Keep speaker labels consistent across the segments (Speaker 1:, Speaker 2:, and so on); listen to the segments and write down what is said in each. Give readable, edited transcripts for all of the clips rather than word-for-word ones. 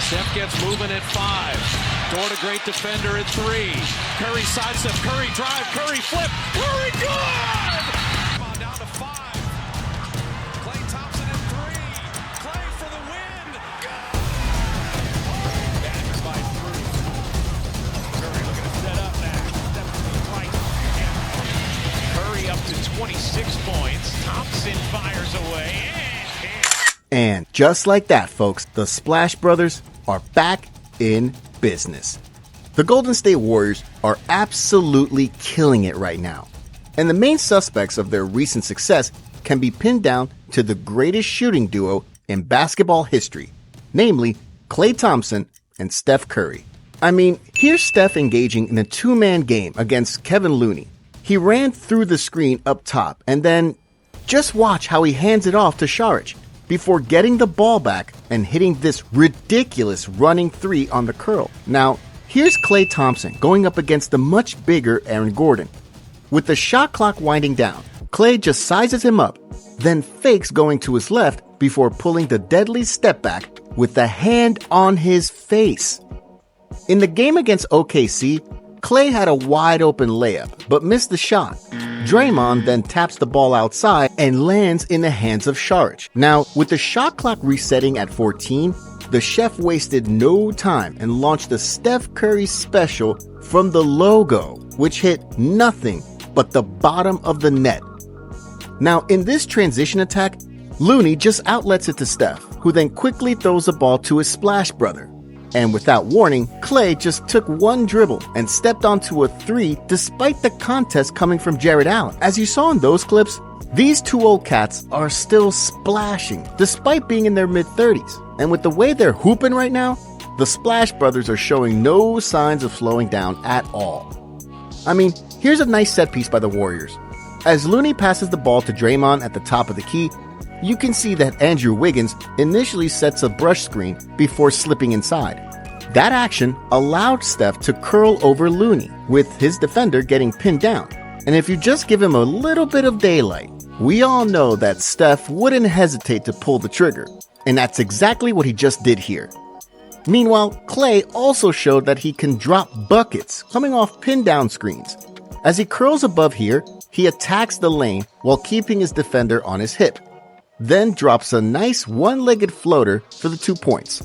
Speaker 1: Steph gets moving at 5. Dort a great defender at 3. Curry sidestep, Curry drive, Curry flip, Curry good! Come on, down to 5. Klay Thompson at 3. Klay for the win. Good! Back by Cruz. Curry looking to set up now. Steph to the right. Curry up to 26 points. Thompson fires away.
Speaker 2: And just like that, folks, the Splash Brothers are back in business. The Golden State Warriors are absolutely killing it right now. And the main suspects of their recent success can be pinned down to the greatest shooting duo in basketball history, namely Klay Thompson and Steph Curry. I mean, here's Steph engaging in a two-man game against Kevin Looney. He ran through the screen up top, and then just watch how he hands it off to Saric before getting the ball back and hitting this ridiculous running 3 on the curl. Now, here's Klay Thompson going up against the much bigger Aaron Gordon. With the shot clock winding down, Klay just sizes him up, then fakes going to his left before pulling the deadly step back with the hand on his face. In the game against OKC, Klay had a wide open layup, but missed the shot. Draymond then taps the ball outside and lands in the hands of Saric. Now, with the shot clock resetting at 14, the chef wasted no time and launched the Steph Curry special from the logo, which hit nothing but the bottom of the net. Now, in this transition attack, Looney just outlets it to Steph, who then quickly throws the ball to his Splash brother. And without warning, Klay just took one dribble and stepped onto a 3 despite the contest coming from Jared Allen. As you saw in those clips, these two old cats are still splashing despite being in their mid-30s. And with the way they're hooping right now, the Splash Brothers are showing no signs of slowing down at all. I mean, here's a nice set piece by the Warriors. As Looney passes the ball to Draymond at the top of the key, you can see that Andrew Wiggins initially sets a brush screen before slipping inside. That action allowed Steph to curl over Looney, with his defender getting pinned down. And if you just give him a little bit of daylight, we all know that Steph wouldn't hesitate to pull the trigger. And that's exactly what he just did here. Meanwhile, Klay also showed that he can drop buckets coming off pin down screens. As he curls above here, he attacks the lane while keeping his defender on his hip. Then drops a nice one-legged floater for the 2 points.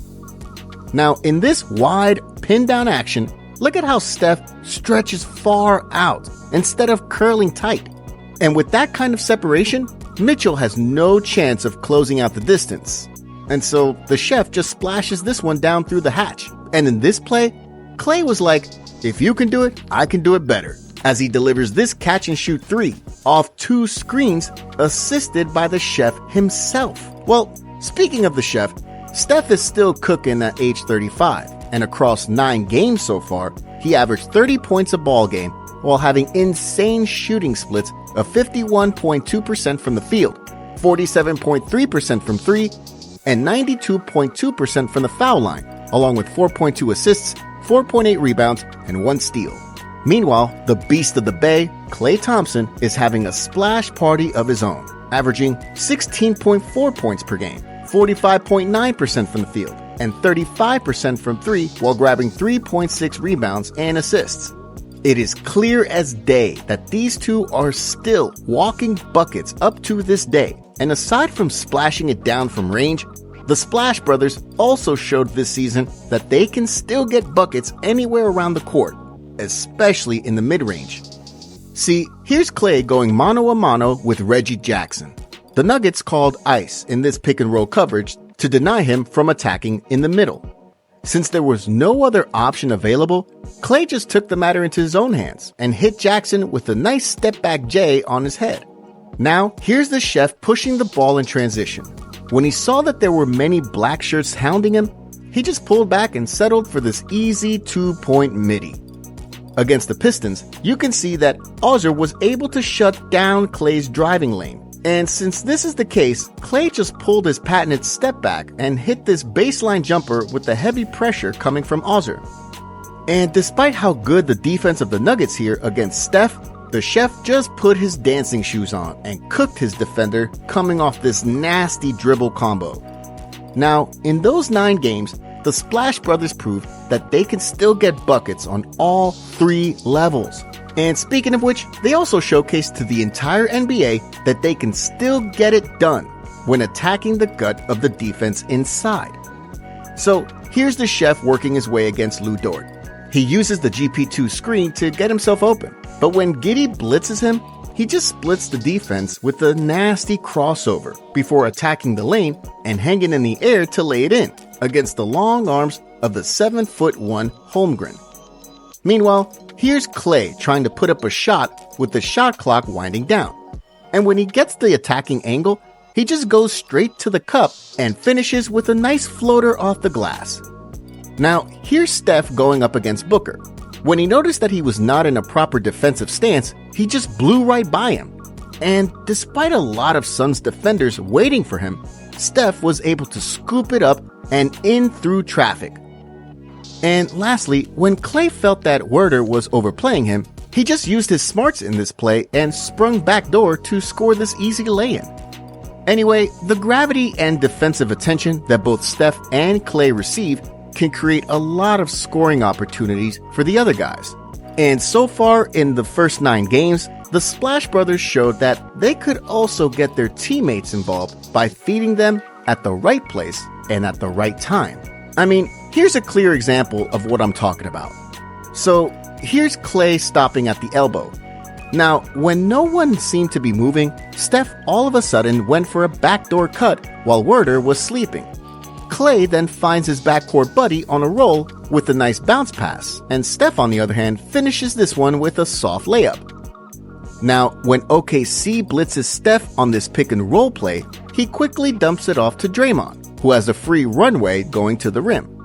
Speaker 2: Now, in this wide pin-down action, look at how Steph stretches far out instead of curling tight. And with that kind of separation, Mitchell has no chance of closing out the distance. And so the chef just splashes this one down through the hatch. And in this play, Klay was like, if you can do it, I can do it better, as he delivers this catch-and-shoot 3 off 2 screens assisted by the chef himself. Well, speaking of the chef, Steph is still cooking at age 35, and across 9 games so far, he averaged 30 points a ball game while having insane shooting splits of 51.2% from the field, 47.3% from 3, and 92.2% from the foul line, along with 4.2 assists, 4.8 rebounds, and 1 steal. Meanwhile, the beast of the Bay, Klay Thompson, is having a splash party of his own, averaging 16.4 points per game, 45.9% from the field, and 35% from 3 while grabbing 3.6 rebounds and assists. It is clear as day that these two are still walking buckets up to this day, and aside from splashing it down from range, the Splash Brothers also showed this season that they can still get buckets anywhere around the court, especially in the mid-range. See, here's Klay going mano-a-mano with Reggie Jackson. The Nuggets called ice in this pick-and-roll coverage to deny him from attacking in the middle. Since there was no other option available, Klay just took the matter into his own hands and hit Jackson with a nice step-back J on his head. Now, here's the chef pushing the ball in transition. When he saw that there were many black shirts hounding him, he just pulled back and settled for this easy 2-point midi. Against the Pistons, you can see that Ozzer was able to shut down Klay's driving lane. And since this is the case, Klay just pulled his patented step back and hit this baseline jumper with the heavy pressure coming from Ozzer. And despite how good the defense of the Nuggets here against Steph, the chef just put his dancing shoes on and cooked his defender coming off this nasty dribble combo. Now, in those 9 games, the Splash Brothers proved that they can still get buckets on all 3 levels. And speaking of which, they also showcased to the entire NBA that they can still get it done when attacking the gut of the defense inside. So here's the chef working his way against Lou Dort. He uses the GP2 screen to get himself open, but when Giddey blitzes him, he just splits the defense with a nasty crossover before attacking the lane and hanging in the air to lay it in against the long arms of the 7'1" Holmgren. Meanwhile, here's Klay trying to put up a shot with the shot clock winding down. And when he gets the attacking angle, he just goes straight to the cup and finishes with a nice floater off the glass. Now, here's Steph going up against Booker. When he noticed that he was not in a proper defensive stance, he just blew right by him. And despite a lot of Suns defenders waiting for him, Steph was able to scoop it up and in through traffic. And lastly, when Klay felt that Werder was overplaying him, he just used his smarts in this play and sprung backdoor to score this easy lay-in. Anyway, the gravity and defensive attention that both Steph and Klay receive can create a lot of scoring opportunities for the other guys. And so far in the first 9 games, the Splash Brothers showed that they could also get their teammates involved by feeding them at the right place and at the right time. I mean, here's a clear example of what I'm talking about. So here's Klay stopping at the elbow. Now, when no one seemed to be moving, Steph all of a sudden went for a backdoor cut while Werder was sleeping. Klay then finds his backcourt buddy on a roll with a nice bounce pass, and Steph, on the other hand, finishes this one with a soft layup. Now, when OKC blitzes Steph on this pick and roll play, he quickly dumps it off to Draymond, who has a free runway going to the rim.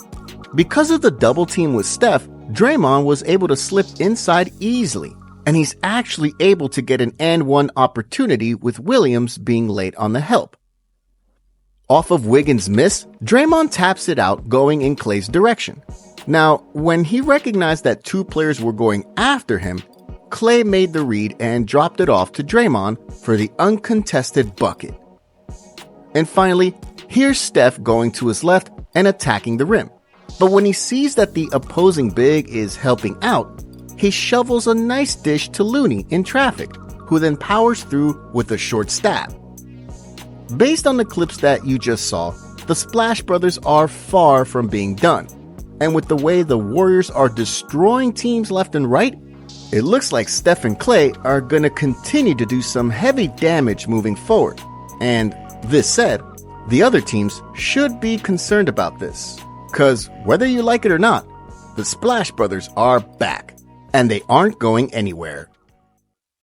Speaker 2: Because of the double team with Steph, Draymond was able to slip inside easily, and he's actually able to get an and one opportunity with Williams being late on the help. Off of Wiggins' miss, Draymond taps it out going in Klay's direction. Now, when he recognized that 2 players were going after him, Klay made the read and dropped it off to Draymond for the uncontested bucket. And finally, here's Steph going to his left and attacking the rim. But when he sees that the opposing big is helping out, he shovels a nice dish to Looney in traffic, who then powers through with a short stab. Based on the clips that you just saw, the Splash Brothers are far from being done. And with the way the Warriors are destroying teams left and right, it looks like Steph and Klay are going to continue to do some heavy damage moving forward. And this said, the other teams should be concerned about this. Because whether you like it or not, the Splash Brothers are back. And they aren't going anywhere.